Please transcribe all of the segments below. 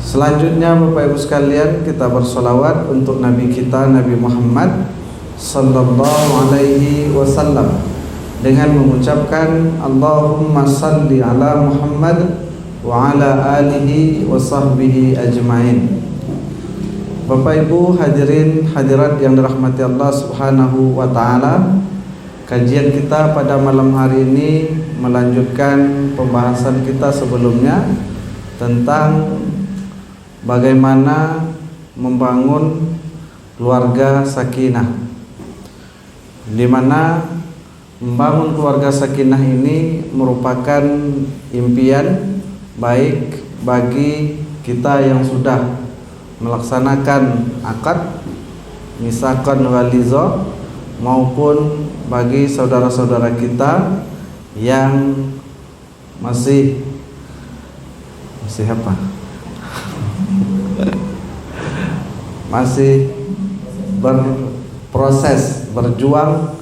Selanjutnya Bapak Ibu sekalian, kita bersolawat untuk Nabi kita Nabi Muhammad sallallahu alaihi wasallam dengan mengucapkan Allahumma salli ala Muhammad wa ala alihi wa sahbihi ajmain. Bapak Ibu hadirin hadirat yang dirahmati Allah Subhanahu wa taala, kajian kita pada malam hari ini melanjutkan pembahasan kita sebelumnya tentang bagaimana membangun keluarga sakinah, di mana membangun keluarga sakinah ini merupakan impian baik bagi kita yang sudah melaksanakan akad misaqan walizo maupun bagi saudara-saudara kita yang masih apa? Masih berproses, berjuang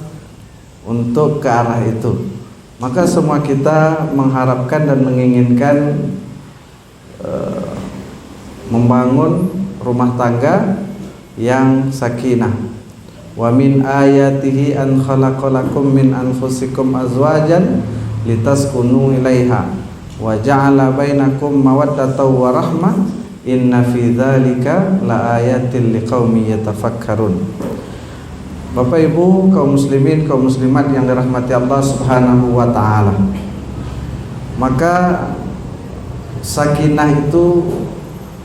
untuk ke arah itu. Maka semua kita mengharapkan dan menginginkan membangun rumah tangga yang sakinah. Wa min ayatihi an khalaqalakum min anfusikum azwajan litaskunu ilaiha wa ja'ala bainakum mawaddatan wa rahmah inna fi dzalika laayatil liqaumin yatafakkarun. Bapak Ibu kaum muslimin kaum muslimat yang dirahmati Allah Subhanahu wa taala, maka sakinah itu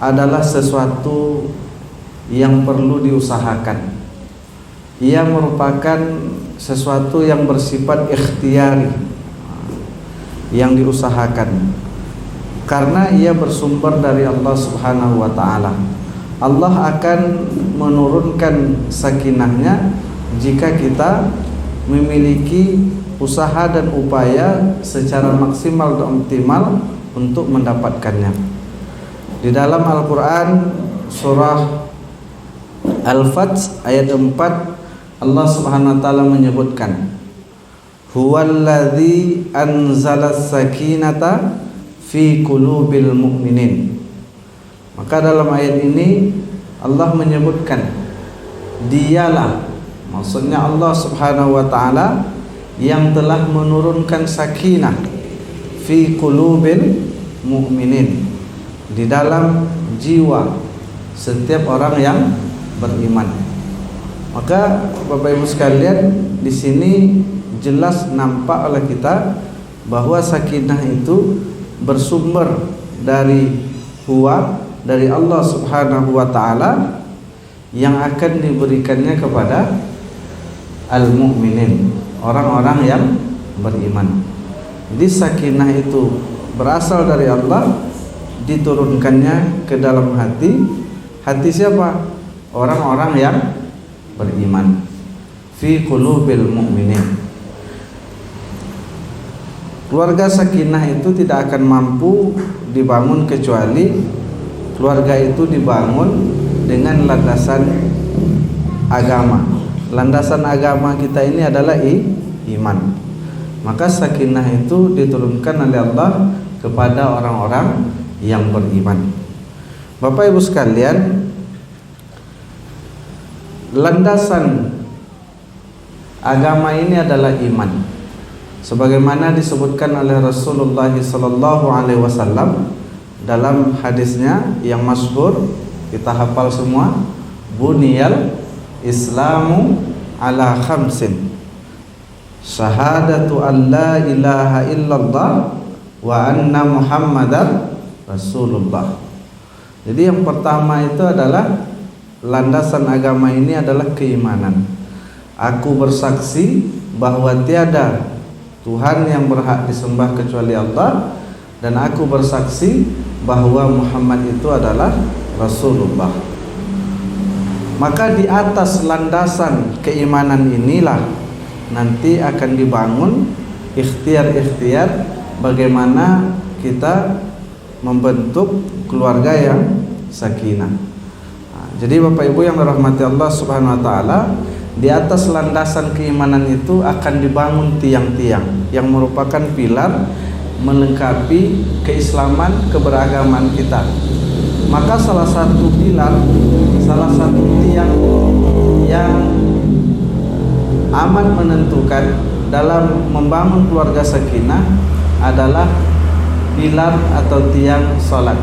adalah sesuatu yang perlu diusahakan. Ia merupakan sesuatu yang bersifat ikhtiari, yang diusahakan, karena ia bersumber dari Allah Subhanahu wa taala. Allah akan menurunkan sakinahnya jika kita memiliki usaha dan upaya secara maksimal dan optimal untuk mendapatkannya. Di dalam Al-Quran surah Al-Fath ayat 4, Allah Subhanahu wa taala menyebutkan huwallazi anzalas sakinata fi qulubil mu'minin. Maka dalam ayat ini Allah menyebutkan dialah, maksudnya Allah Subhanahu wa taala yang telah menurunkan sakinah fi qulubil mu'minin, di dalam jiwa setiap orang yang beriman. Maka Bapak Ibu sekalian, di sini jelas nampak oleh kita bahwa sakinah itu bersumber dari dari Allah Subhanahu wa taala yang akan diberikannya kepada al-mu'minin, orang-orang yang beriman. Jadi sakinah itu berasal dari Allah, diturunkannya ke dalam hati siapa? Orang-orang yang beriman. Fi qulubil mu'minin. Keluarga sakinah itu tidak akan mampu dibangun kecuali keluarga itu dibangun dengan landasan agama. Landasan agama kita ini adalah iman. Maka sakinah itu diturunkan oleh Allah kepada orang-orang yang beriman. Bapak Ibu sekalian, landasan agama ini adalah iman, sebagaimana disebutkan oleh Rasulullah sallallahu alaihi wasallam dalam hadisnya yang masyhur, kita hafal semua, buniyal islamu ala khamsin, syahadatu an la ilaha illallah wa anna muhammadar rasulullah. Jadi yang pertama itu adalah landasan agama ini adalah keimanan. Aku bersaksi bahwa tiada Tuhan yang berhak disembah kecuali Allah, dan aku bersaksi bahwa Muhammad itu adalah Rasulullah. Maka di atas landasan keimanan inilah nanti akan dibangun ikhtiar-ikhtiar bagaimana kita membentuk keluarga yang sakinah. Jadi Bapak Ibu yang dirahmati Allah Subhanahu wa taala, di atas landasan keimanan itu akan dibangun tiang-tiang yang merupakan pilar melengkapi keislaman, keberagaman kita. Maka salah satu pilar, salah satu tiang yang amat menentukan dalam membangun keluarga sakinah adalah pilar atau tiang salat.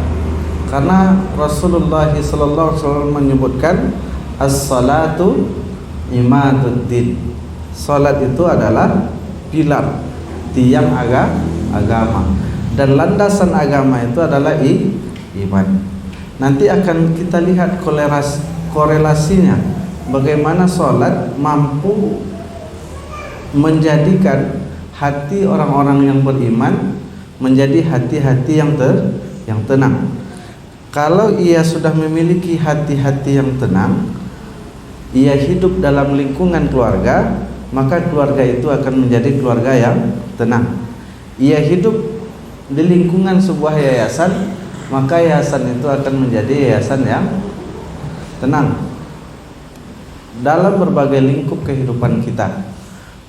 Karena Rasulullah SAW menyebutkan as-salatu imaduddin. Salat itu adalah pilar, tiang agama, dan landasan agama itu adalah iman. Nanti akan kita lihat korelasinya, bagaimana salat mampu menjadikan hati orang-orang yang beriman menjadi hati-hati yang tenang. Kalau ia sudah memiliki hati-hati yang tenang, ia hidup dalam lingkungan keluarga, maka keluarga itu akan menjadi keluarga yang tenang. Ia hidup di lingkungan sebuah yayasan, maka yayasan itu akan menjadi yayasan yang tenang dalam berbagai lingkup kehidupan kita.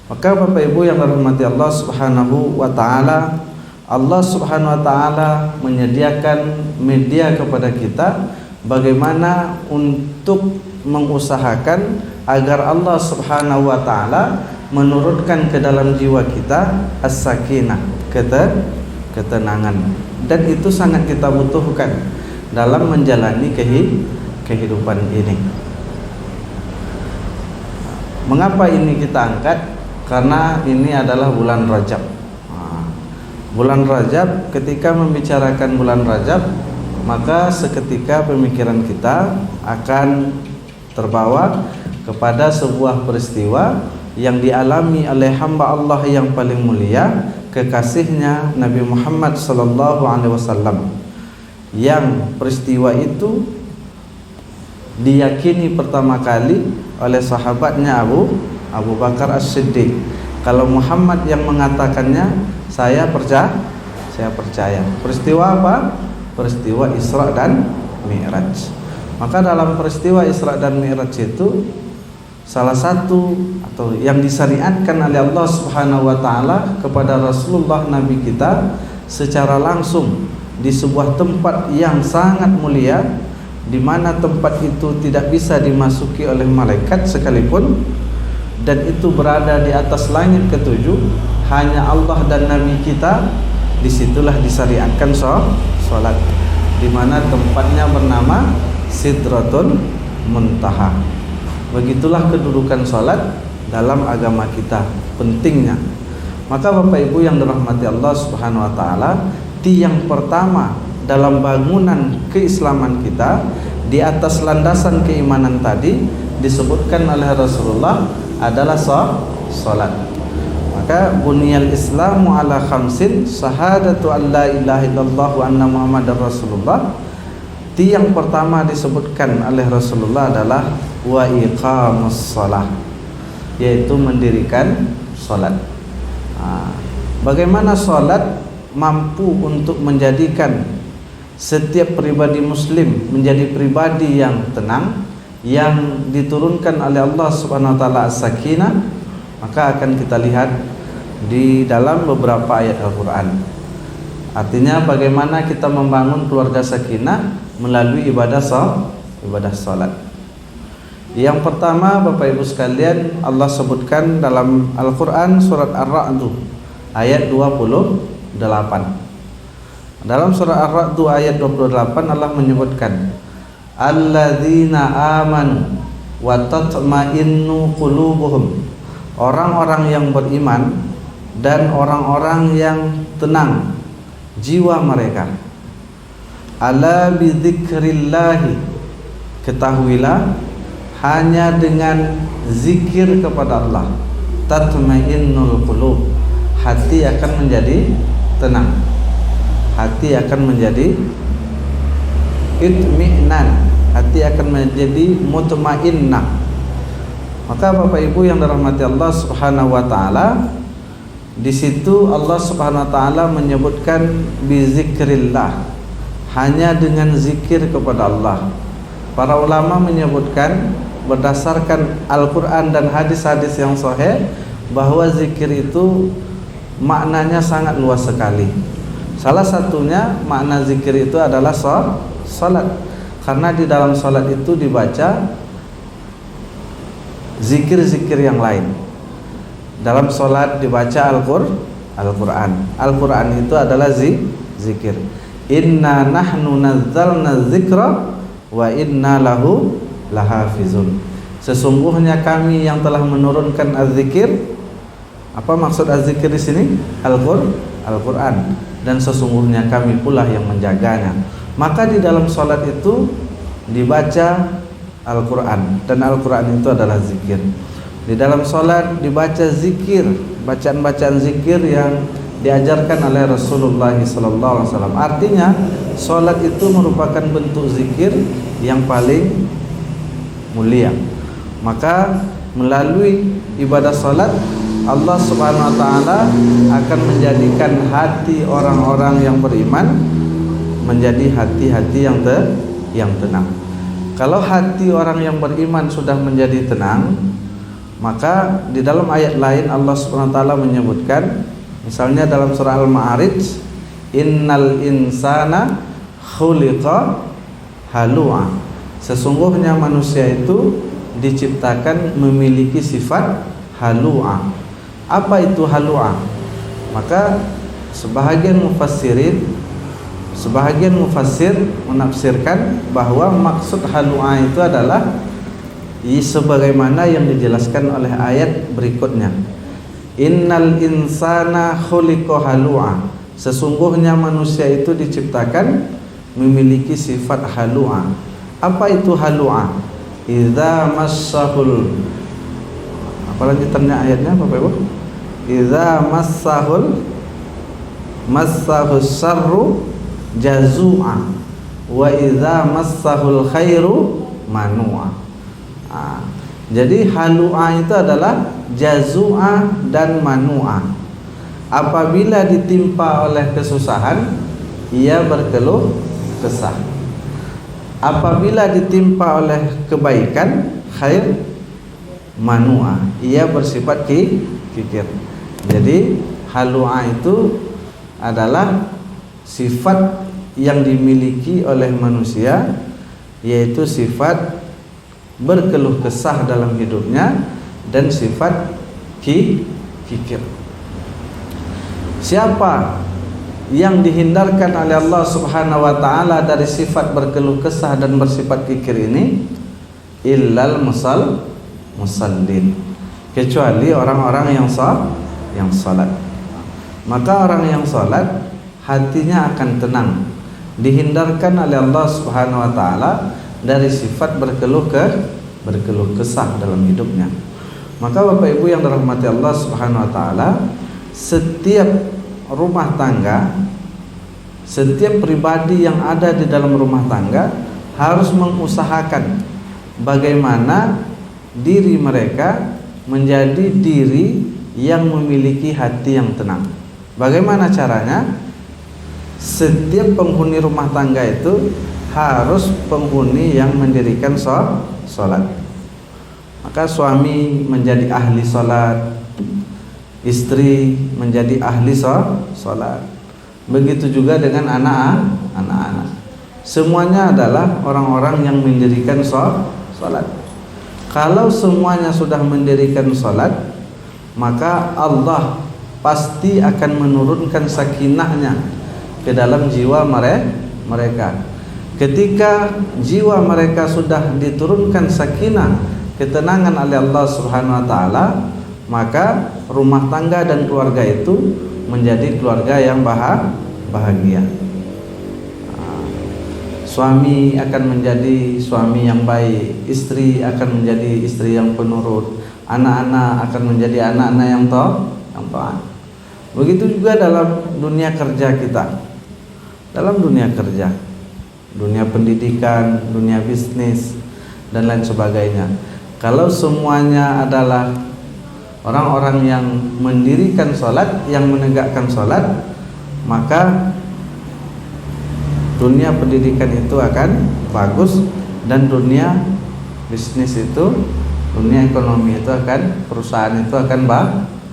Maka Bapak Ibu yang dirahmati Allah Subhanahu wa taala, Allah Subhanahu wa taala menyediakan media kepada kita bagaimana untuk mengusahakan agar Allah Subhanahu wa taala menurunkan ke dalam jiwa kita as-sakinah, ketenangan, dan itu sangat kita butuhkan dalam menjalani kehidupan ini. Mengapa ini kita angkat? Karena ini adalah bulan Rajab. Bulan Rajab, ketika membicarakan bulan Rajab, maka seketika pemikiran kita akan terbawa kepada sebuah peristiwa yang dialami oleh hamba Allah yang paling mulia, kekasihnya Nabi Muhammad SAW, yang peristiwa itu diyakini pertama kali oleh sahabatnya Abu Bakar As-Siddiq. Kalau Muhammad yang mengatakannya, saya percaya. Peristiwa apa? Peristiwa Isra dan Mi'raj. Maka dalam peristiwa Isra dan Mi'raj itu salah satu atau yang disyariatkan oleh Allah Subhanahu wa taala kepada Rasulullah Nabi kita secara langsung di sebuah tempat yang sangat mulia, di mana tempat itu tidak bisa dimasuki oleh malaikat sekalipun, dan itu berada di atas langit ketujuh, hanya Allah dan Nabi kita. Disitulah disyariatkan sholat, di mana tempatnya bernama Sidratul Muntaha. Begitulah kedudukan sholat dalam agama kita, pentingnya. Maka Bapak Ibu yang dirahmati Allah Subhanahu wa taala, tiang pertama dalam bangunan keislaman kita di atas landasan keimanan tadi disebutkan oleh Rasulullah adalah salat. Maka buniyal Islamu ala khamsin, syahadatu an la ilaha illallah wa anna Muhammadar Rasulullah. Tiang pertama disebutkan oleh Rasulullah adalah wa iqamus shalah, yaitu mendirikan salat. Bagaimana salat mampu untuk menjadikan setiap pribadi muslim menjadi pribadi yang tenang, yang diturunkan oleh Allah Subhanahu wa taala as-sakinah, maka akan kita lihat di dalam beberapa ayat Al-Qur'an. Artinya bagaimana kita membangun keluarga sakinah melalui ibadah salat. Yang pertama, Bapak Ibu sekalian, Allah sebutkan dalam Al-Qur'an surat Ar-Ra'd ayat 28. Dalam surah Ar-Ra'd ayat 28 Allah menyebutkan alladzina amanu wa tatma'innu qulubuhum, orang-orang yang beriman dan orang-orang yang tenang jiwa mereka. Ala bidzikrillahi, ketahuilah hanya dengan zikir kepada Allah tatma'innul qulub, hati akan menjadi tenang, hati akan menjadi itmi'nan, hati akan menjadi mutmainnah. Maka Bapak Ibu yang dirahmati Allah Subhanahu wa taala, di situ Allah Subhanahu wa taala menyebutkan bizikrillah, hanya dengan zikir kepada Allah. Para ulama menyebutkan berdasarkan Al-Qur'an dan hadis-hadis yang sahih bahwa zikir itu maknanya sangat luas sekali. Salah satunya makna zikir itu adalah salat. Karena di dalam salat itu dibaca zikir-zikir yang lain. Dalam salat dibaca Al-Qur'an. Al-Qur'an itu adalah zikir. Inna nahnu nazzalna dzikra wa inna lahu lahafizun. Sesungguhnya kami yang telah menurunkan az-zikir. Apa maksud az-zikir di sini? Al-Qur'an. Dan sesungguhnya kami pula yang menjaganya. Maka di dalam salat itu dibaca Al-Qur'an, dan Al-Qur'an itu adalah zikir. Di dalam salat dibaca zikir, bacaan-bacaan zikir yang diajarkan oleh Rasulullah SAW. Artinya salat itu merupakan bentuk zikir yang paling mulia. Maka melalui ibadah salat, Allah Subhanahu wa taala akan menjadikan hati orang-orang yang beriman menjadi hati-hati yang tenang. Kalau hati orang yang beriman sudah menjadi tenang, maka di dalam ayat lain Allah Subhanahu wa taala menyebutkan, misalnya dalam surah Al-Ma'arij, innal insana khuliqa halu'a. Sesungguhnya manusia itu diciptakan memiliki sifat halu'a. Apa itu halu'a? Maka sebahagian mufassir menafsirkan bahwa maksud halu'a itu adalah sebagaimana yang dijelaskan oleh ayat berikutnya. Innal insana khuliqa halu'a. Sesungguhnya manusia itu diciptakan memiliki sifat halu'a. Apa itu halu'a? Idza massahul, apa lanjutannya ayatnya Bapak Ibu? Idza massahus sarru jazu'a wa idza massahul khairu manu'a. Jadi halu'a itu adalah jazu'a dan manu'a. Apabila ditimpa oleh kesusahan, ia berkeluh kesah. Apabila ditimpa oleh kebaikan, khair manu'a, ia bersifat kikir. Jadi halu'a itu adalah sifat yang dimiliki oleh manusia, yaitu sifat berkeluh kesah dalam hidupnya dan sifat kikir. Siapa yang dihindarkan oleh Allah Subhanahu wa taala dari sifat berkeluh kesah dan bersifat kikir ini? Illal musallin, kecuali orang-orang yang salat. Maka orang yang salat hatinya akan tenang, dihindarkan oleh Allah Subhanahu wa taala dari sifat berkeluh kesah dalam hidupnya. Maka Bapak Ibu yang dirahmati Allah Subhanahu wa taala, setiap rumah tangga, setiap pribadi yang ada di dalam rumah tangga harus mengusahakan bagaimana diri mereka menjadi diri yang memiliki hati yang tenang. Bagaimana caranya? Setiap penghuni rumah tangga itu harus penghuni yang mendirikan sholat. Maka suami menjadi ahli sholat, istri menjadi ahli sholat. Begitu juga dengan anak-anak. Semuanya adalah orang-orang yang mendirikan sholat. Kalau semuanya sudah mendirikan sholat, maka Allah pasti akan menurunkan sakinahnya ke dalam jiwa mereka. Ketika jiwa mereka sudah diturunkan sakinah, ketenangan oleh Allah Subhanahu wa taala, maka rumah tangga dan keluarga itu menjadi keluarga yang bahagia. Suami akan menjadi suami yang baik, istri akan menjadi istri yang penurut, anak-anak akan menjadi anak-anak yang taat. Begitu juga dalam dunia kerja kita. Dalam dunia kerja, dunia pendidikan, dunia bisnis dan lain sebagainya. Kalau semuanya adalah orang-orang yang mendirikan sholat, yang menegakkan sholat, maka dunia pendidikan itu akan bagus, dan dunia bisnis itu, dunia ekonomi itu akan, perusahaan itu akan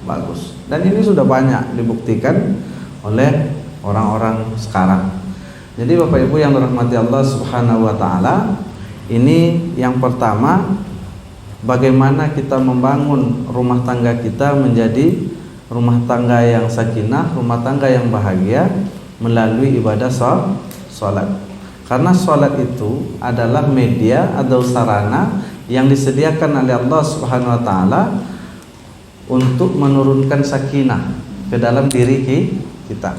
bagus. Dan ini sudah banyak dibuktikan oleh orang-orang sekarang. Jadi Bapak Ibu yang dirahmati Allah Subhanahu wa taala, ini yang pertama, bagaimana kita membangun rumah tangga kita menjadi rumah tangga yang sakinah, rumah tangga yang bahagia melalui ibadah salat. Karena salat itu adalah media atau sarana yang disediakan oleh Allah Subhanahu wa taala untuk menurunkan sakinah ke dalam diri kita.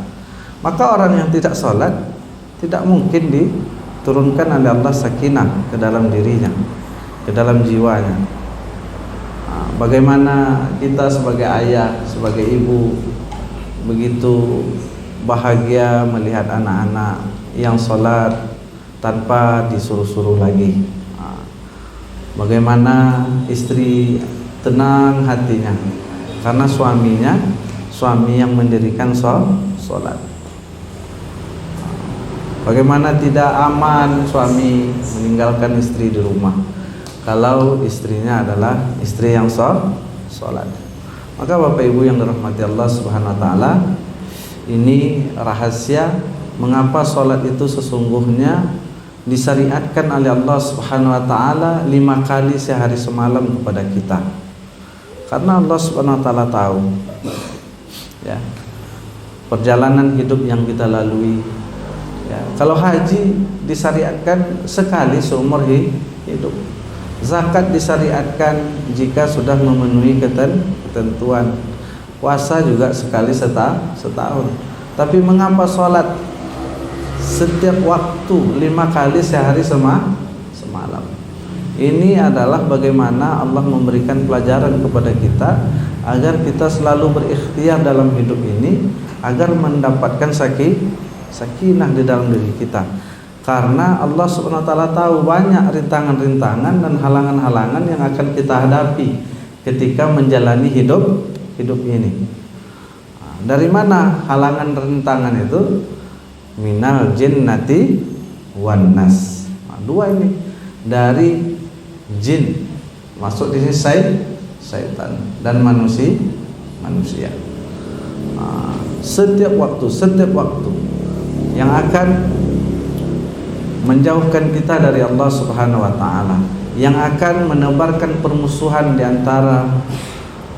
Maka orang yang tidak salat tidak mungkin diturunkan oleh Allah sakinah ke dalam dirinya, ke dalam jiwanya. Bagaimana kita sebagai ayah, sebagai ibu begitu bahagia melihat anak-anak yang salat tanpa disuruh-suruh lagi. Bagaimana istri tenang hatinya karena suami yang mendirikan salat. Bagaimana tidak aman suami meninggalkan istri di rumah kalau istrinya adalah istri yang salat. Maka Bapak Ibu yang dirahmati Allah Subhanahu wa taala, ini rahasia mengapa salat itu sesungguhnya disyariatkan oleh Allah Subhanahu wa taala 5 kali sehari semalam kepada kita. Karena Allah Subhanahu wa taala tahu ya, perjalanan hidup yang kita lalui. Ya, kalau haji disyariatkan sekali seumur hidup. Zakat disyariatkan jika sudah memenuhi ketentuan. Puasa juga sekali setahun. Tapi mengapa sholat setiap waktu 5 kali sehari semalam? Ini adalah bagaimana Allah memberikan pelajaran kepada kita agar kita selalu berikhtiar dalam hidup ini agar mendapatkan sakinah di dalam diri kita. Karena Allah Subhanahu wa taala tahu banyak rintangan-rintangan dan halangan-halangan yang akan kita hadapi ketika menjalani hidup ini. Dari mana halangan rintangan itu? Minal jinnati wan nas. Dua ini dari jin, masuk di sini syaitan, dan manusia. Setiap waktu yang akan menjauhkan kita dari Allah Subhanahu wa taala, yang akan menebarkan permusuhan di antara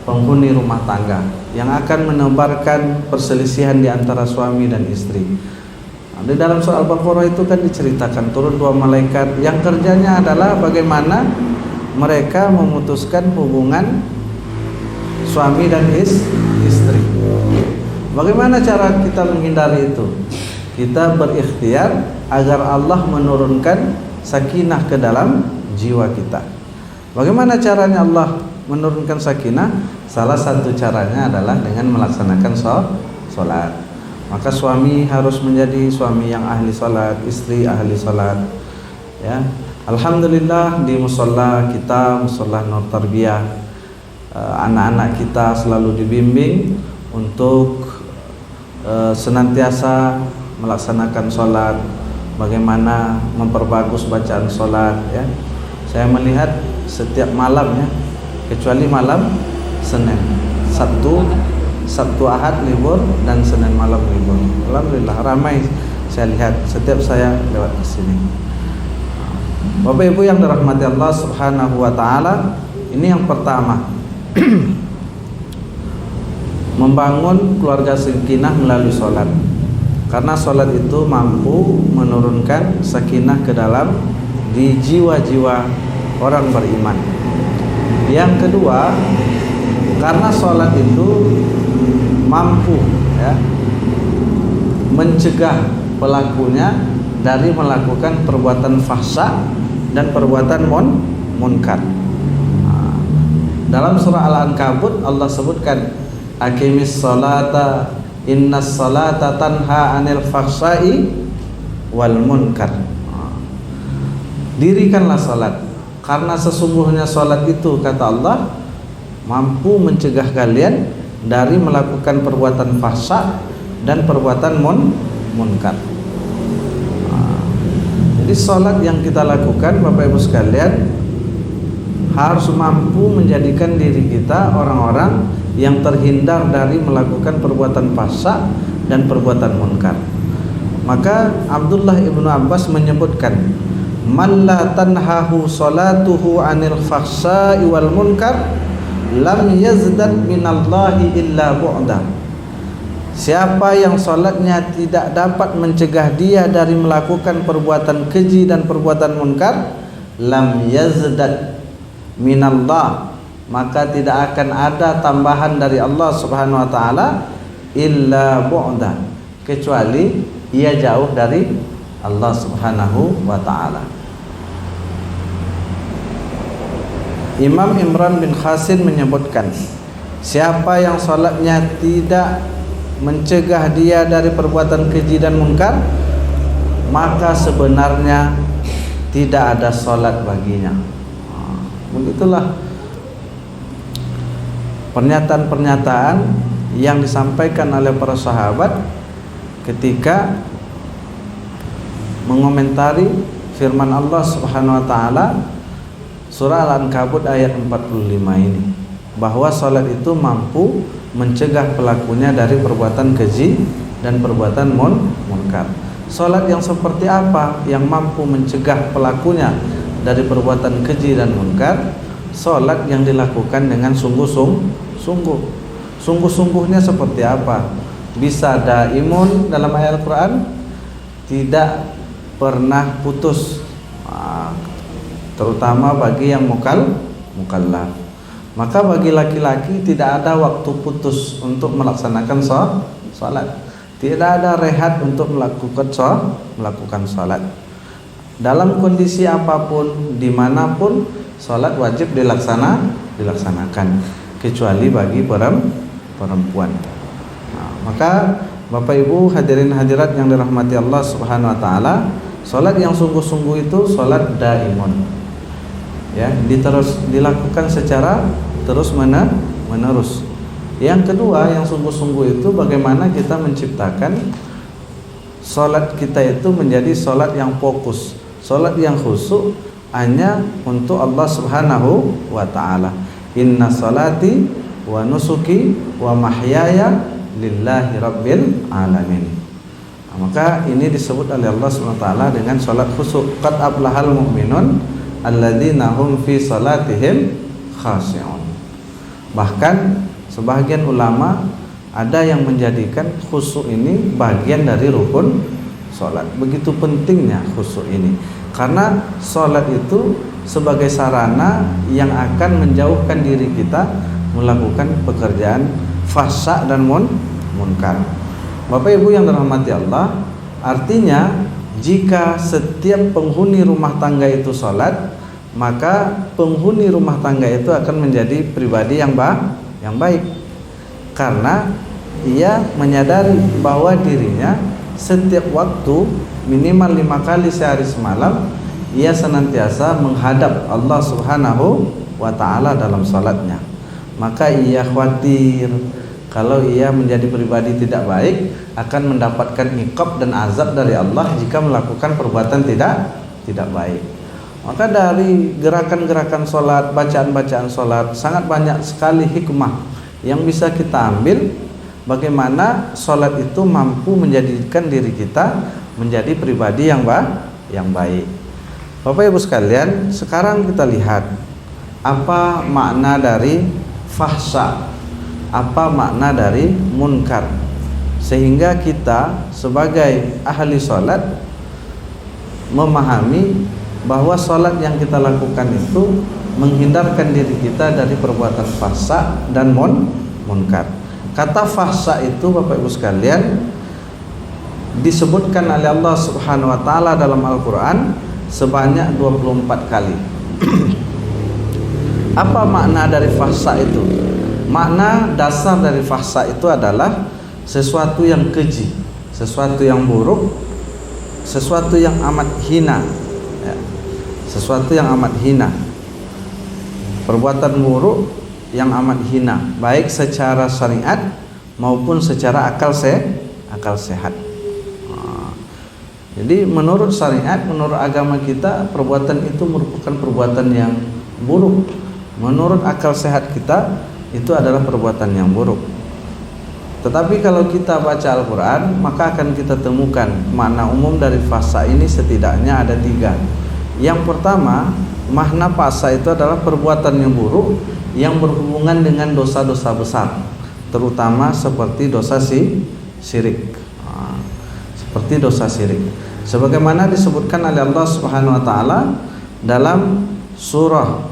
penghuni rumah tangga, yang akan menebarkan perselisihan di antara suami dan istri. Di dalam surah Al-Baqarah itu kan diceritakan turun 2 malaikat yang kerjanya adalah bagaimana mereka memutuskan hubungan suami dan istri. Bagaimana cara kita menghindari itu? Kita berikhtiar agar Allah menurunkan sakinah ke dalam jiwa kita. Bagaimana caranya Allah menurunkan sakinah? Salah satu caranya adalah dengan melaksanakan sholat. Maka suami harus menjadi suami yang ahli sholat, istri ahli sholat. Ya, alhamdulillah di musholla kita, musholla Nur Tarbiyah, anak-anak kita selalu dibimbing untuk senantiasa melaksanakan sholat, bagaimana memperbagus bacaan sholat. Ya, saya melihat setiap malam ya, kecuali malam Senin, Sabtu Ahad libur dan Senin malam libur. Alhamdulillah ramai saya lihat setiap saya lewat ke sini. Bapak Ibu yang dirahmati Allah Subhanahu wa taala, ini yang pertama. Membangun keluarga sakinah melalui sholat. Karena sholat itu mampu menurunkan sakinah ke dalam di jiwa-jiwa orang beriman. Yang kedua, karena sholat itu mampu ya, mencegah pelakunya dari melakukan perbuatan fahsya dan perbuatan munkar. Dalam surah Al-Ankabut Allah sebutkan aqimis sholata innas sholata tanha anil fahsya'i wal munkar. Dirikanlah salat karena sesungguhnya salat itu kata Allah mampu mencegah kalian dari melakukan perbuatan fahsya dan perbuatan munkar. Jadi salat yang kita lakukan Bapak Ibu sekalian harus mampu menjadikan diri kita orang-orang yang terhindar dari melakukan perbuatan fahsya dan perbuatan munkar. Maka Abdullah ibnu Abbas menyebutkan, man la tanhahu salatuhu anil fahsya'i wal munkar lam yazdad minallahi illa bu'da. Siapa yang salatnya tidak dapat mencegah dia dari melakukan perbuatan keji dan perbuatan munkar, lam yazdad minallah, maka tidak akan ada tambahan dari Allah Subhanahu wa taala illa bu'da, kecuali ia jauh dari Allah Subhanahu wa taala. Imam Imran bin Khasin menyebutkan, siapa yang salatnya tidak mencegah dia dari perbuatan keji dan munkar, maka sebenarnya tidak ada salat baginya. Begitulah pernyataan-pernyataan yang disampaikan oleh para sahabat ketika mengomentari firman Allah Subhanahu wa taala surah Al-Ankabut ayat 45 ini, bahwa salat itu mampu mencegah pelakunya dari perbuatan keji dan perbuatan munkar. Salat yang seperti apa yang mampu mencegah pelakunya dari perbuatan keji dan munkar? Salat yang dilakukan dengan sungguh-sungguh. Sungguh-sungguhnya seperti apa? Bisa daimun dalam ayat Al-Quran, tidak pernah putus, terutama bagi yang mukallaf. Maka bagi laki-laki tidak ada waktu putus untuk melaksanakan salat. Tidak ada rehat untuk melakukan salat. Dalam kondisi apapun, dimanapun, salat wajib dilaksanakan, kecuali bagi perempuan. Maka Bapak Ibu hadirin hadirat yang dirahmati Allah Subhanahu wa taala, salat yang sungguh-sungguh itu salat daimun. Ya, dilakukan secara terus menerus. Yang kedua, yang sungguh-sungguh itu bagaimana kita menciptakan salat kita itu menjadi salat yang fokus, salat yang khusyuk hanya untuk Allah Subhanahu wa taala. Inna salati wa nusuki wa mahyaya lillahi rabbil alamin. Maka ini disebut oleh Allah Subhanahu wa taala dengan salat khusyuk. Qad aflahal mu'minun alladzina hum fi salatihim khashi'un. Bahkan sebagian ulama ada yang menjadikan khusyuk ini bagian dari rukun salat. Begitu pentingnya khusyuk ini, karena salat itu sebagai sarana yang akan menjauhkan diri kita melakukan pekerjaan fahsya dan munkar. Bapak Ibu yang dirahmati Allah, artinya jika setiap penghuni rumah tangga itu salat, maka penghuni rumah tangga itu akan menjadi pribadi yang baik, karena ia menyadari bahwa dirinya setiap waktu minimal 5 kali sehari semalam ia senantiasa menghadap Allah Subhanahu wa taala dalam salatnya. Maka ia khawatir kalau ia menjadi pribadi tidak baik akan mendapatkan iqab dan azab dari Allah jika melakukan perbuatan tidak baik. Maka dari gerakan-gerakan salat, bacaan-bacaan salat, sangat banyak sekali hikmah yang bisa kita ambil bagaimana salat itu mampu menjadikan diri kita menjadi pribadi yang baik. Bapak Ibu sekalian, sekarang kita lihat apa makna dari fahsya, apa makna dari munkar, sehingga kita sebagai ahli salat memahami bahwa salat yang kita lakukan itu menghindarkan diri kita dari perbuatan fahsya dan munkar. Kata fahsya itu Bapak Ibu sekalian disebutkan oleh Allah Subhanahu wa taala dalam Al-Qur'an sebanyak 24 kali. Apa makna dari fahsya itu? Makna dasar dari fahsya itu adalah sesuatu yang keji, sesuatu yang buruk, sesuatu yang amat hina, ya. Sesuatu yang amat hina, perbuatan buruk yang amat hina, baik secara syariat maupun secara akal sehat. Jadi menurut syariat, menurut agama kita, perbuatan itu merupakan perbuatan yang buruk. Menurut akal sehat kita, itu adalah perbuatan yang buruk. Tetapi kalau kita baca Al-Quran, maka akan kita temukan makna umum dari fahsya ini setidaknya ada 3. Yang pertama, makna fahsya itu adalah perbuatan yang buruk yang berhubungan dengan dosa-dosa besar, terutama seperti dosa syirik. Seperti dosa syirik. Sebagaimana disebutkan oleh Allah Subhanahu wa taala dalam surah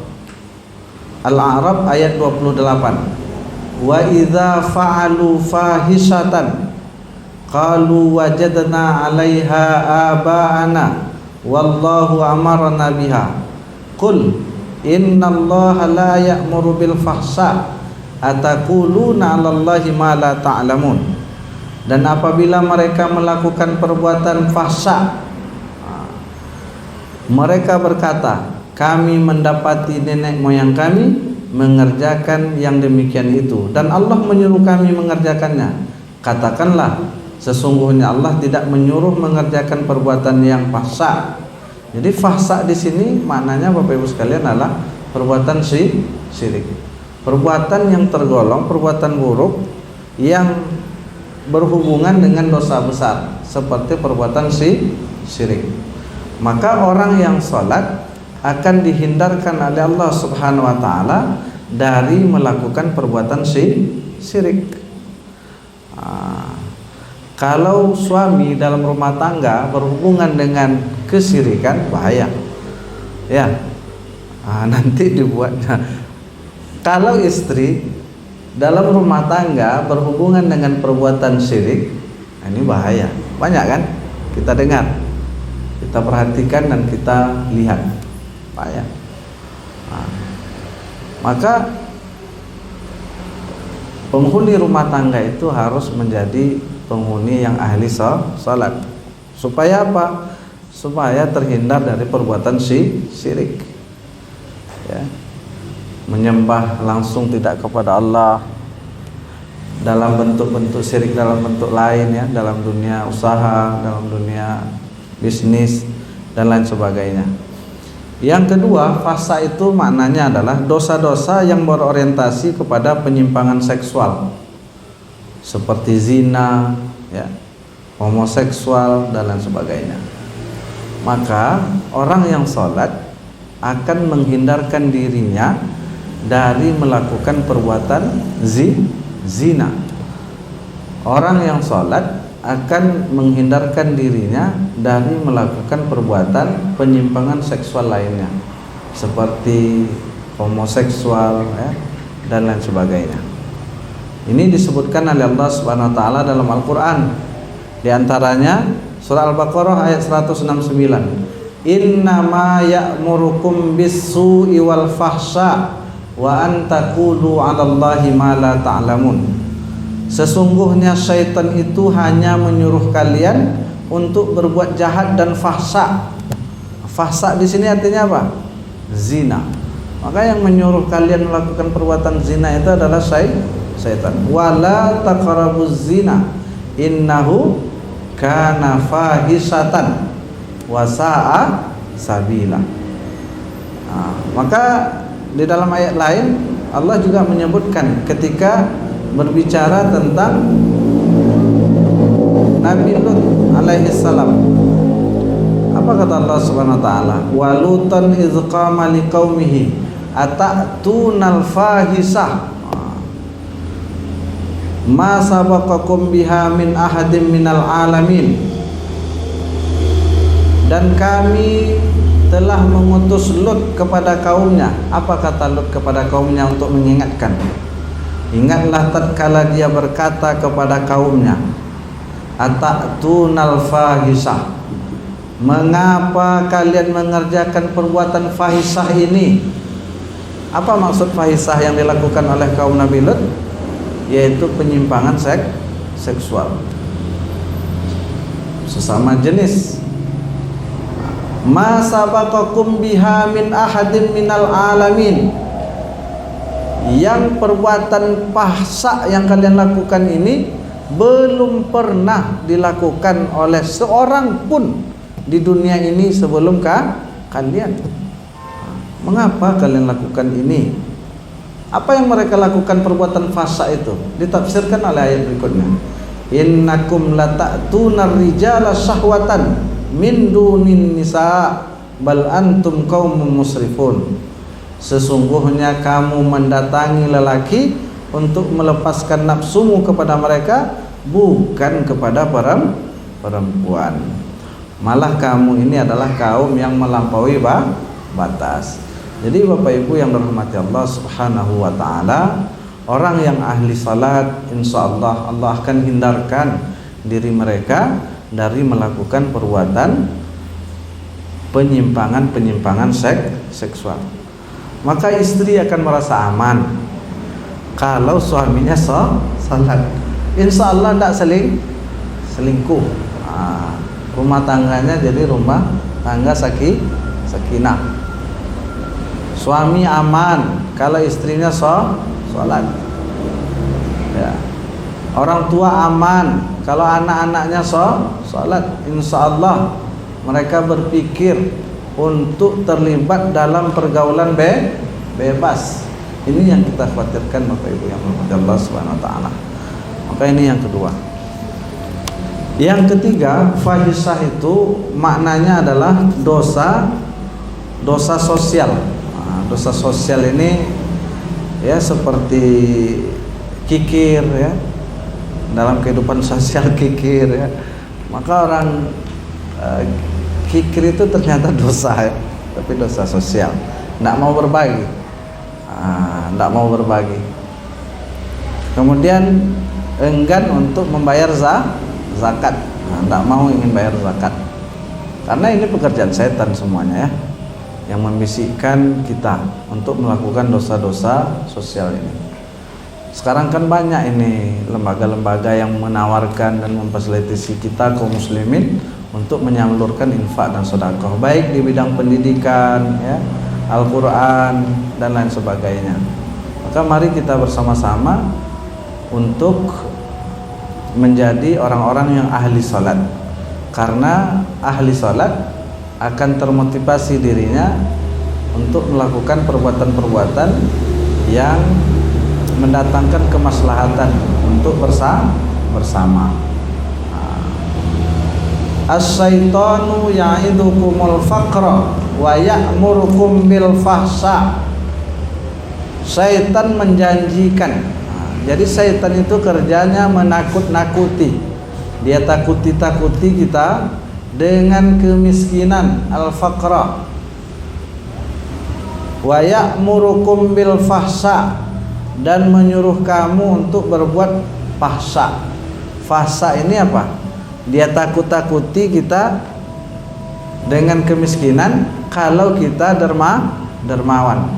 Al-A'raf ayat 28. Wa idza fa'alu fahisatan qalu wajadna 'alaiha aba'ana wallahu amarna biha qul innallaha la ya'muru bil fahsya ataquluna 'alallahi ma la ta'lamun. Dan apabila mereka melakukan perbuatan fahsya, mereka berkata, kami mendapati nenek moyang kami mengerjakan yang demikian itu, dan Allah menyuruh kami mengerjakannya. Katakanlah, sesungguhnya Allah tidak menyuruh mengerjakan perbuatan yang fahsya. Jadi fahsya di sini maknanya Bapak Ibu sekalian adalah perbuatan syirik. Perbuatan yang tergolong perbuatan buruk yang berhubungan dengan dosa besar seperti perbuatan syirik. Maka orang yang salat akan dihindarkan oleh Allah Subhanahu wa taala dari melakukan perbuatan syirik. Kalau suami dalam rumah tangga berhubungan dengan kesyirikan, bahaya. Ya. Nanti dibuatnya. Kalau istri dalam rumah tangga berhubungan dengan perbuatan syirik, ini bahaya. Banyak kan? Kita dengar, kita perhatikan dan kita lihat. Bahaya. Maka penghuni rumah tangga itu harus menjadi penghuni yang ahli salat. Supaya apa? Supaya terhindar dari perbuatan syirik. Ya. Menyembah langsung tidak kepada Allah dalam bentuk-bentuk syirik, dalam bentuk lain, ya, dalam dunia usaha, dalam dunia bisnis dan lain sebagainya. Yang kedua, fahsya itu maknanya adalah dosa-dosa yang berorientasi kepada penyimpangan seksual, seperti zina, ya, homoseksual dan lain sebagainya. Maka orang yang sholat akan menghindarkan dirinya dari melakukan perbuatan zina. Orang yang sholat akan menghindarkan dirinya dari melakukan perbuatan penyimpangan seksual lainnya, seperti homoseksual, ya, dan lain sebagainya. Ini disebutkan oleh Allah Subhanahu wa taala dalam Al-Qur'an. Di antaranya surah Al-Baqarah ayat 169. Innama ya'murukum bis-su'i wal fahsya wa an taqulu 'alallahi ma la ta'lamun. Sesungguhnya syaitan itu hanya menyuruh kalian untuk berbuat jahat dan fahsya. Fahsya di sini artinya apa? Zina. Maka yang menyuruh kalian melakukan perbuatan zina itu adalah syaitan. Wala taqrabuz zina innahu kana fahisatan wa sa'a sabila. Maka di dalam ayat lain Allah juga menyebutkan ketika berbicara tentang Nabi Lut alaihi salam. Apa kata Allah Subhanahu wa taala? Wa lutan idz qama liqaumihi ata'tunal fahisah ma sabaqakum biha min ahadin minal alamin. Dan kami telah mengutus Lut kepada kaumnya. Apa kata Lut kepada kaumnya untuk mengingatkan? Ingatlah tatkala dia berkata kepada kaumnya, ata'tunal fahisah, mengapa kalian mengerjakan perbuatan fahisah ini? Apa maksud fahisah yang dilakukan oleh kaum Nabi Lut? Yaitu penyimpangan seksual sesama jenis. Ma sabaqakum biha min ahadin minal alamin. Yang perbuatan fahsya yang kalian lakukan ini belum pernah dilakukan oleh seorang pun di dunia ini sebelum kalian. Mengapa kalian lakukan ini? Apa yang mereka lakukan perbuatan fahsya itu? Ditafsirkan oleh ayat berikutnya. Innakum lata'tunar rijala syahwatan min dunin nisa bal antum qaumun musrifun. Sesungguhnya kamu mendatangi lelaki untuk melepaskan nafsumu kepada mereka, bukan kepada perempuan. Malah kamu ini adalah kaum yang melampaui batas. Jadi Bapak Ibu yang dirahmati Allah Subhanahu wa taala, orang yang ahli salat, insyaallah Allah akan hindarkan diri mereka dari melakukan perbuatan penyimpangan seksual. Maka istri akan merasa aman kalau suaminya salat. Insyaallah tidak selingkuh. Rumah tangganya jadi rumah tangga sakinah. Suami aman kalau istrinya sholat. Ya. Orang tua aman kalau anak-anaknya sholat. Insyaallah mereka berpikir untuk terlibat dalam pergaulan bebas. Ini yang kita khawatirkan Bapak Ibu yang dirahmati Allah Subhanahu wa taala. Maka ini yang kedua. Yang ketiga, fahisyah itu maknanya adalah dosa sosial. Dosa sosial ini ya seperti kikir ya, dalam kehidupan sosial kikir ya. Maka orang kikir itu ternyata dosa ya, tapi dosa sosial. Tidak mau berbagi, tidak mau berbagi. Kemudian enggan untuk membayar zakat, tidak mau ingin bayar zakat. Karena ini pekerjaan setan semuanya ya, yang membisikkan kita untuk melakukan dosa-dosa sosial ini. Sekarang kan banyak ini lembaga-lembaga yang menawarkan dan memfasilitasi kita kaum muslimin untuk menyalurkan infak dan sedekah, baik di bidang pendidikan, ya, Al-Quran dan lain sebagainya. Maka mari kita bersama-sama untuk menjadi orang-orang yang ahli salat, karena ahli salat akan termotivasi dirinya untuk melakukan perbuatan-perbuatan yang mendatangkan kemaslahatan untuk bersama. As-syaitanu ya'idukumul faqra wa ya'murukum bil fahsya. Syaitan menjanjikan. Jadi syaitan itu kerjanya menakut-nakuti. Dia takuti kita dengan kemiskinan, al-faqra, wa ya'murukum bil fahsya, dan menyuruh kamu untuk berbuat fahsya. Fahsya ini apa? Dia takut-takuti kita dengan kemiskinan kalau kita dermawan.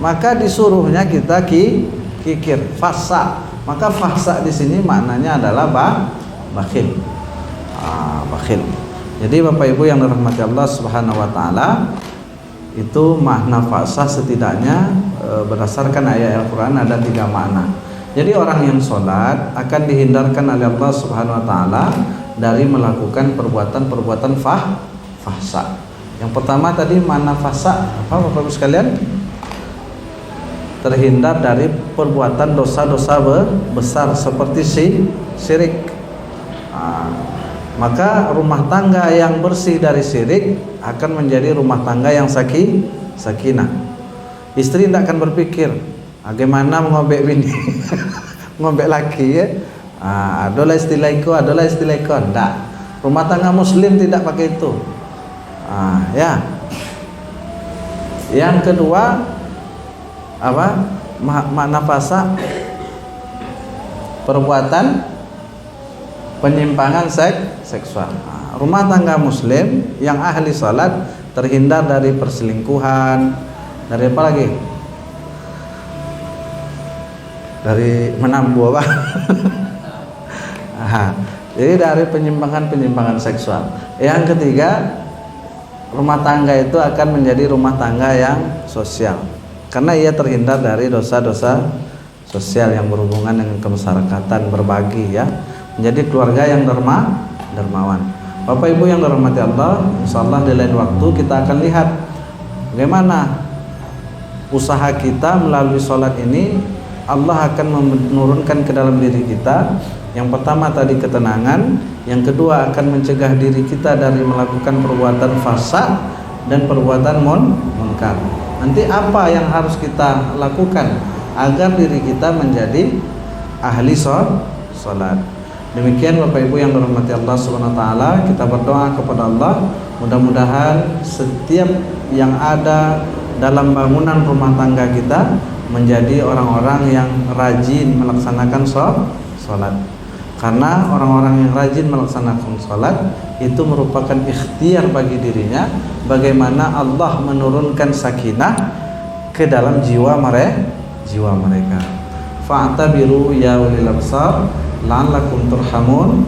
Maka disuruhnya kita kikir, fahsya. Maka fahsya di sini maknanya adalah bakhil. Bakhil. Jadi Bapak Ibu yang dirahmati Allah Subhanahu wa taala, itu makna fahsya setidaknya berdasarkan ayat Al-Qur'an ada 3 makna. Jadi orang yang sholat akan dihindarkan oleh Allah Subhanahu wa taala dari melakukan perbuatan-perbuatan fahsya. Yang pertama tadi makna fahsya apa Bapak Ibu sekalian? Terhindar dari perbuatan dosa-dosa besar seperti syirik. Maka rumah tangga yang bersih dari syirik akan menjadi rumah tangga yang sakinah. Istri tidak akan berpikir bagaimana mengobek bini, ngobek laki ya. Adalah istilahku, tidak. Rumah tangga muslim tidak pakai itu. Ya. Yang kedua apa? Makna fahsya perbuatan penyimpangan seksual. Rumah tangga muslim yang ahli salat terhindar dari perselingkuhan, dari apa lagi? Dari menambu apa? Jadi dari penyimpangan seksual. Yang ketiga, rumah tangga itu akan menjadi rumah tangga yang sosial, karena ia terhindar dari dosa-dosa sosial yang berhubungan dengan kemasyarakatan, berbagi ya. Menjadi keluarga yang dermawan. Bapak Ibu yang dirahmati Allah, insyaallah di lain waktu kita akan lihat bagaimana usaha kita melalui sholat ini Allah akan menurunkan ke dalam diri kita. Yang pertama tadi ketenangan, yang kedua akan mencegah diri kita dari melakukan perbuatan fasad dan perbuatan munkar. Nanti apa yang harus kita lakukan agar diri kita menjadi ahli sholat? Demikian Bapak Ibu yang dirahmati Allah Subhanahu wa taala, kita berdoa kepada Allah mudah-mudahan setiap yang ada dalam bangunan rumah tangga kita menjadi orang-orang yang rajin melaksanakan sholat. Karena orang-orang yang rajin melaksanakan sholat itu merupakan ikhtiar bagi dirinya, bagaimana Allah menurunkan sakinah ke dalam jiwa mereka. Fa'tabiru ya ulil absar la'allakum turhamun.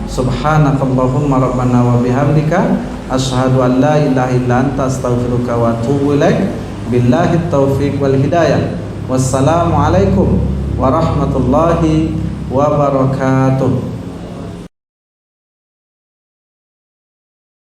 Subhanakallahumma rabbana wa bihamdika asyhadu an la ilaha illa anta astaghfiruka wa atubu ilaik. Billahi taufiq wal hidayah. Wassalamualaikum warahmatullahi wabarakatuh.